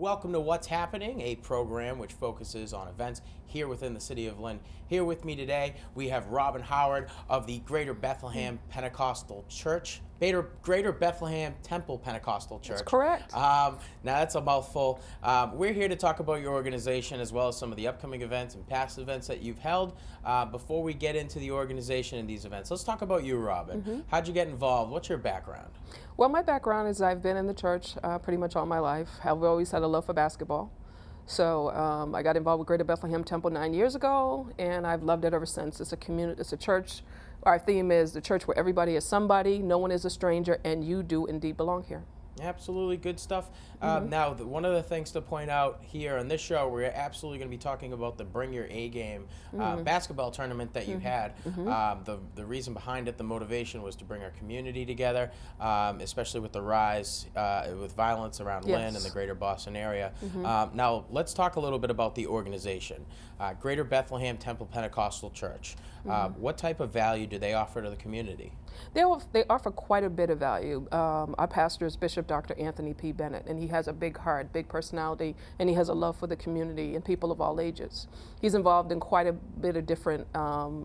Welcome to What's Happening, a program which focuses on events here within the city of Lynn. Here with me today, we have Robin Howard of the Greater Bethlehem Pentecostal Church. Greater Bethlehem Temple Pentecostal Church. That's correct. Now that's a mouthful. We're here to talk about your organization as well as some of the upcoming events and past events that you've held. Before we get into the organization and these events, let's talk about you, Robin. How'd you get involved? What's your background? Well, my background is I've been in the church pretty much all my life. I've always had a love for basketball. So I got involved with Greater Bethlehem Temple 9 years ago, and I've loved it ever since. It's a community, it's a church. Our theme is the church where everybody is somebody, no one is a stranger, and you do indeed belong here. Absolutely, good stuff. Now, one of the things to point out here on this show, we're absolutely going to be talking about the Bring Your A Game basketball tournament that you had. The reason behind it, the motivation was to bring our community together, especially with the rise with violence around Lynn and the greater Boston area. Now, let's talk a little bit about the organization. Greater Bethlehem Temple Pentecostal Church. What type of value do they offer to the community? They offer quite a bit of value. Our pastor is Bishop Dr. Anthony P. Bennett, and he has a big heart, big personality, and he has a love for the community and people of all ages. He's involved in quite a bit of different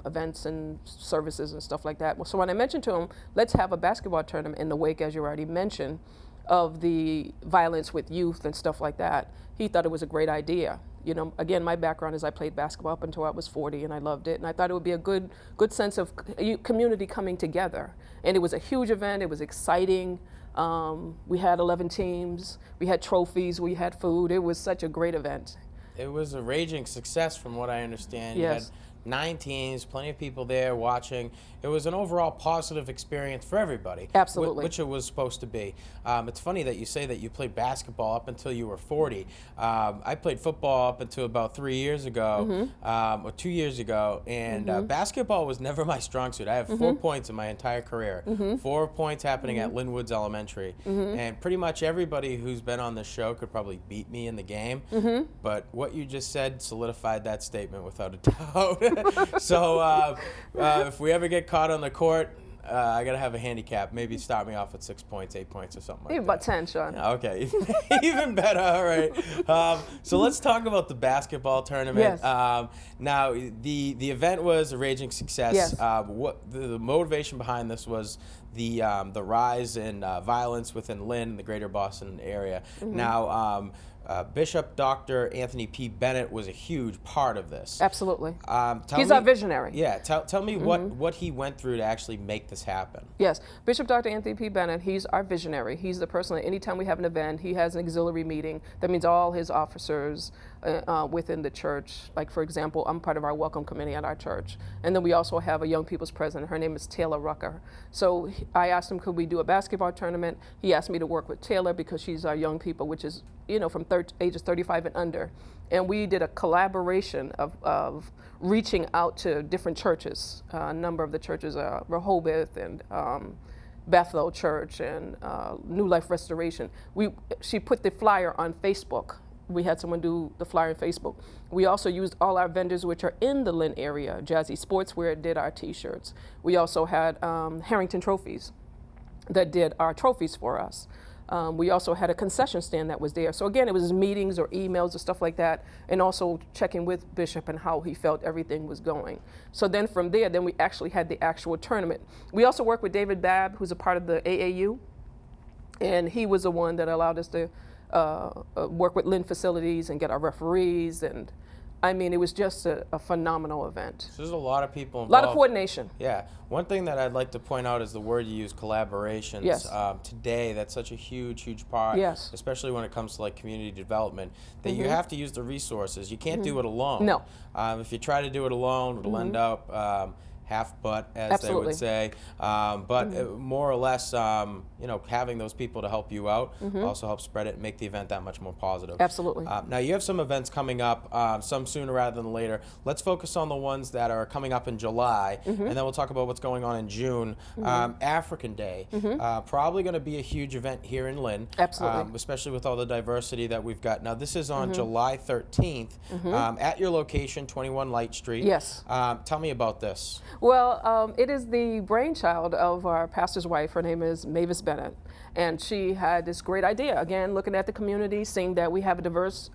events and services and stuff like that. So when I mentioned to him, let's have a basketball tournament in the wake, as you already mentioned, of the violence with youth and stuff like that, he thought it was a great idea. You know, again, my background is I played basketball up until I was 40, and I loved it. And I thought it would be a good sense of community coming together. And it was a huge event. It was exciting. We had 11 teams. We had trophies. We had food. It was such a great event. It was a raging success, from what I understand. Yes. You had 9 teams, plenty of people there watching. It was an overall positive experience for everybody. Absolutely. Which it was supposed to be. It's funny that you say that you played basketball up until you were 40. I played football up until about 3 years ago, or 2 years ago, and basketball was never my strong suit. I have 4 points in my entire career. 4 points happening at Lynn Woods Elementary. And pretty much everybody who's been on this show could probably beat me in the game. But what you just said solidified that statement without a doubt. So if we ever get caught on the court, I got to have a handicap. Maybe start me off at 6 points, 8 points, or something like Maybe that. about 10, Sean. Okay, even better. All right. So let's talk about the basketball tournament. Yes. Now, the event was a raging success. Yes. What the motivation behind this was the rise in violence within Lynn and the greater Boston area. Now, Bishop Dr. Anthony P. Bennett was a huge part of this. Absolutely. He's our visionary. Yeah, tell me what he went through to actually make this happen. Yes, Bishop Dr. Anthony P. Bennett, he's our visionary. He's the person that anytime we have an event, he has an auxiliary meeting. That means all his officers within the church. Like, for example, I'm part of our welcome committee at our church. And then we also have a young people's president. Her name is Taylor Rucker. So I asked him, could we do a basketball tournament? He asked me to work with Taylor because she's our young people, which is, you know, from ages 35 and under. And we did a collaboration of reaching out to different churches. A number of the churches, Rehoboth and Bethel Church and New Life Restoration. She put the flyer on Facebook. We had someone do the flyer on Facebook. We also used all our vendors which are in the Lynn area. Jazzy Sportswear did our t-shirts. We also had Harrington Trophies that did our trophies for us. We also had a concession stand that was there. So again, it was meetings or emails or stuff like that, and also checking with Bishop and how he felt everything was going. So then from there, then we actually had the actual tournament. We also worked with David Babb, who's a part of the AAU, and he was the one that allowed us to work with Lynn facilities and get our referees, and I mean, it was just a phenomenal event. So there's a lot of people involved. A lot of coordination. Yeah. One thing that I'd like to point out is the word you use, collaborations. Yes. Today, that's such a huge part, yes, especially when it comes to like community development, that you have to use the resources. You can't do it alone. No. If you try to do it alone, it'll end up half butt, as Absolutely. they would say. But more or less, you know, having those people to help you out also helps spread it and make the event that much more positive. Absolutely. Now, you have some events coming up, some sooner rather than later. Let's focus on the ones that are coming up in July, and then we'll talk about what's going on in June. African Day, probably going to be a huge event here in Lynn. Absolutely. Especially with all the diversity that we've got. Now, this is on July 13th at your location, 21 Light Street. Yes. Tell me about this. Well, it is the brainchild of our pastor's wife. Her name is Mavis Bennett. And she had this great idea, again, looking at the community, seeing that we have a diverse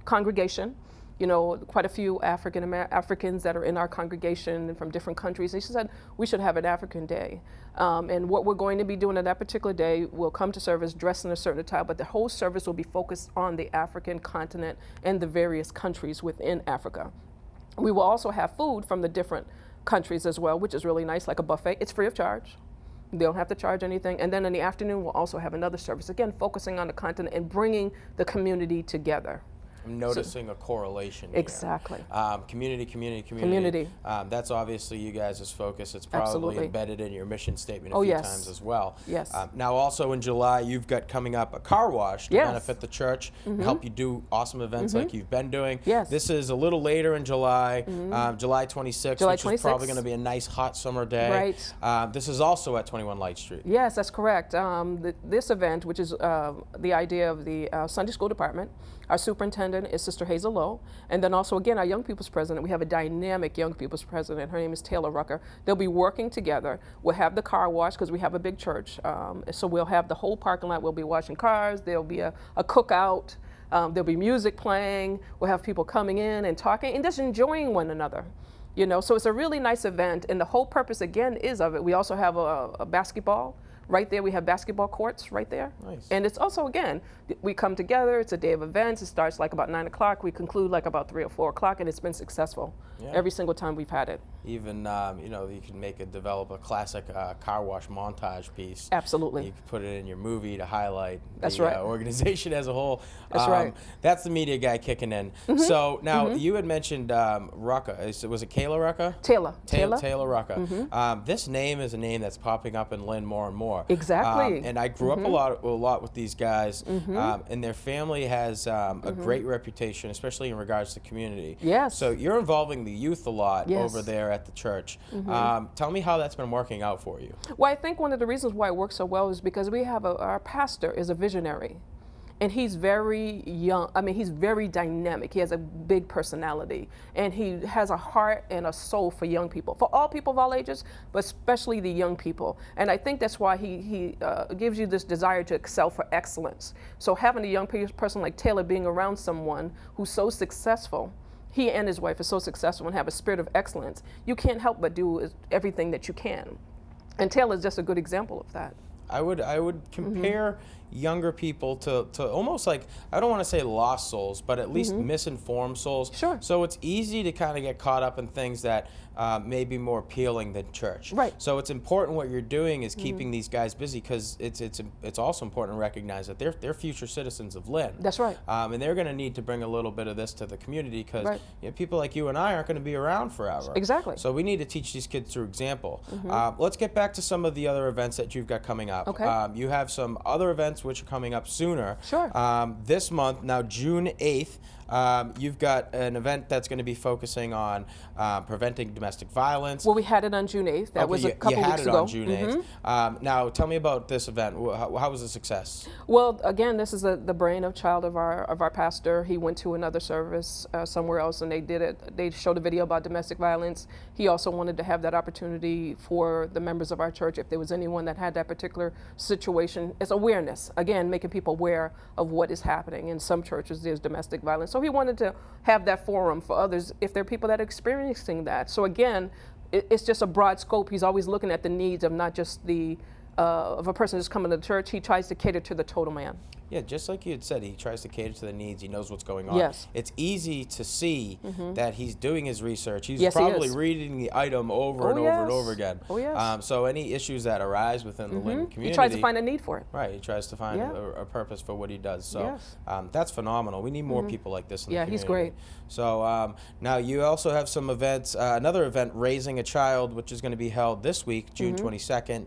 congregation. You know, quite a few Africans that are in our congregation and from different countries. And she said, we should have an African Day. And what we're going to be doing on that particular day, we'll come to service dressed in a certain attire, but the whole service will be focused on the African continent and the various countries within Africa. We will also have food from the different countries as well, which is really nice, like a buffet. It's free of charge. They don't have to charge anything. And then in the afternoon, we'll also have another service, again, focusing on the continent and bringing the community together. I'm noticing a correlation here. Exactly. Community. That's obviously you guys' focus. It's probably Absolutely. embedded in your mission statement a few yes. times as well. Yes. Now also in July, you've got coming up a car wash to Yes. benefit the church and help you do awesome events like you've been doing. Yes. This is a little later in July, July 26th, July which 26th. is probably going to be a nice hot summer day. Right. This is also at 21 Light Street. Yes, that's correct. This event, which is the idea of the Sunday School Department, our superintendent is Sister Hazel Lowe, and then also, again, our Young People's President. We have a dynamic Young People's President. Her name is Taylor Rucker. They'll be working together. We'll have the car wash because we have a big church. So we'll have the whole parking lot. We'll be washing cars. There'll be a cookout. There'll be music playing. We'll have people coming in and talking and just enjoying one another. You know, so it's a really nice event, and the whole purpose, again, is of it. We also have a basketball. Right there, we have basketball courts right there. Nice. And it's also, again, we come together, it's a day of events, it starts like about 9 o'clock, we conclude like about 3 or 4 o'clock, and it's been successful every single time we've had it. Even, you know, you can develop a classic car wash montage piece. Absolutely. You can put it in your movie to highlight That's the right. Organization as a whole. That's right. That's the media guy kicking in. So now you had mentioned Rucka. Was it Kayla Rucka? Taylor Rucka. This name is a name that's popping up in Lynn more and more. Exactly. And I grew up a lot with these guys, and their family has a great reputation, especially in regards to community. Yes. So you're involving the youth a lot Yes. over there at the church. Tell me how that's been working out for you. Well, I think one of the reasons why it works so well is because we have our pastor is a visionary. And he's very young. I mean, he's very dynamic. He has a big personality. And he has a heart and a soul for young people, for all people of all ages, but especially the young people. And I think that's why he gives you this desire to excel for excellence. So having a young person like Taylor being around someone who's so successful, he and his wife are so successful and have a spirit of excellence, you can't help but do everything that you can. And Taylor is just a good example of that. I would compare younger people to almost like, I don't want to say lost souls, but at least misinformed souls. Sure. So it's easy to kind of get caught up in things that may be more appealing than church. Right. So it's important what you're doing is keeping these guys busy, because it's also important to recognize that they're future citizens of Lynn. That's right. And they're going to need to bring a little bit of this to the community, because Right. people like you and I aren't going to be around forever. Exactly. So we need to teach these kids through example. Let's get back to some of the other events that you've got coming up. Okay. You have some other events which are coming up sooner. Sure. This month, now June 8th, you've got an event that's going to be focusing on preventing domestic violence. Well, we had it on June 8th. That was a couple you had weeks it ago. on June 8th. Now, tell me about this event. How was the success? Well, again, this is the brain of child of our pastor. He went to another service somewhere else, and they did it. They showed a video about domestic violence. He also wanted to have that opportunity for the members of our church, if there was anyone that had that particular situation. It's awareness. Again, making people aware of what is happening. In some churches, there's domestic violence. So he wanted to have that forum for others if there are people that are experiencing that. So again, it's just a broad scope. He's always looking at the needs of not just the of a person who's coming to the church. He tries to cater to the total man. Yeah, just like you had said, he tries to cater to the needs. He knows what's going on. Yes. It's easy to see that he's doing his research. He's Yes, he probably is. reading the item over and over and over again. Oh, yes. So any issues that arise within the Lynn community, He tries to find a need for it. right, he tries to find Yeah. a purpose for what he does. So Yes. that's phenomenal. We need more people like this in the Yeah, community. he's great. So now you also have some events, another event, Raising a Child, which is going to be held this week, June 22nd.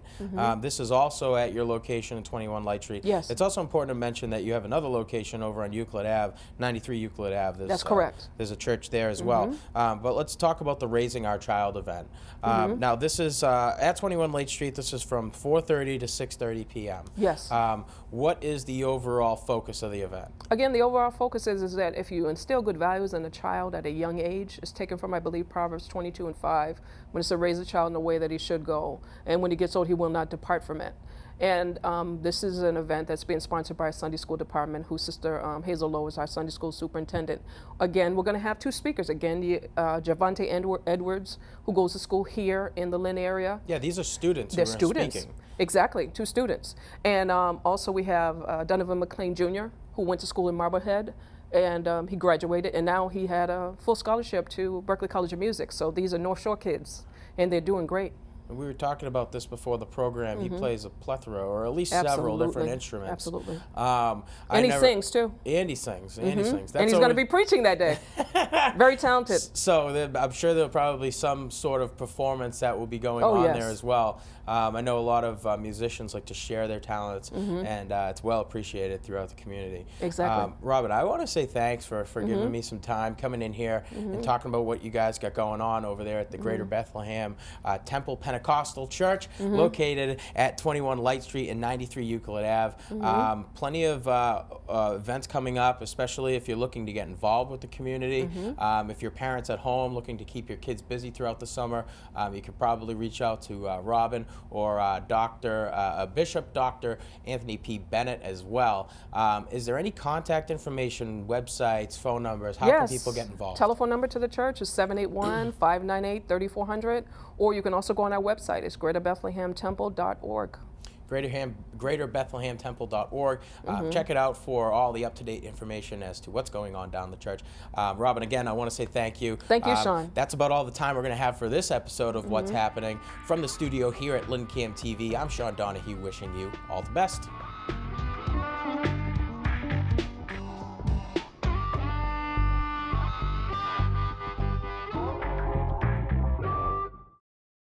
This this is also at your location in 21 Light Street. Yes. It's also important to mention that you have another location over on Euclid Ave, 93 Euclid Ave. That's correct. There's a church there as well. But let's talk about the Raising Our Child event. Now, this is at 21 Light Street. This is from 4:30 to 6:30 p.m. Yes. What is the overall focus of the event? Again, the overall focus is that if you instill good values in a child at a young age, it's taken from, I believe, Proverbs 22:5, when it's to raise a child in the way that he should go, and when he gets old, he will not depart from it. And this is an event that's being sponsored by our Sunday school department, whose sister Hazel Lowe is our Sunday school superintendent. Again, we're going to have two speakers. Again, Javante Edwards, who goes to school here in the Lynn area. Yeah, these are students. They're who are students. Speaking. Exactly, two students. And also we have Donovan McLean Jr., who went to school in Marblehead. And he graduated, and now he had a full scholarship to Berklee College of Music. So these are North Shore kids, and they're doing great. We were talking about this before the program. He plays a plethora, or at least several different instruments. Absolutely. And he sings too. And he sings. And he sings. And he's going to be preaching that day. Very talented. So I'm sure there'll probably be some sort of performance that will be going on there as well. I know a lot of musicians like to share their talents, and it's well appreciated throughout the community. Exactly. Robin, I want to say thanks for giving me some time, coming in here and talking about what you guys got going on over there at the Greater Bethlehem Temple Pentecostal Church, located at 21 Light Street and 93 Euclid Ave. Plenty of events coming up, especially if you're looking to get involved with the community. If you're parents at home looking to keep your kids busy throughout the summer, you could probably reach out to Robin or Bishop Dr. Anthony P. Bennett as well. Is there any contact information, websites, phone numbers? How can people get involved? Telephone number to the church is 781-598-3400, or you can also go on our website. It's greaterbethlehemtemple.org. GreaterBethlehemTemple.org. Check it out for all the up-to-date information as to what's going on down the church. Robin, again, I want to say thank you. Thank you, Sean. That's about all the time we're going to have for this episode of What's Happening. From the studio here at LynnCAM TV, I'm Sean Donahue, wishing you all the best.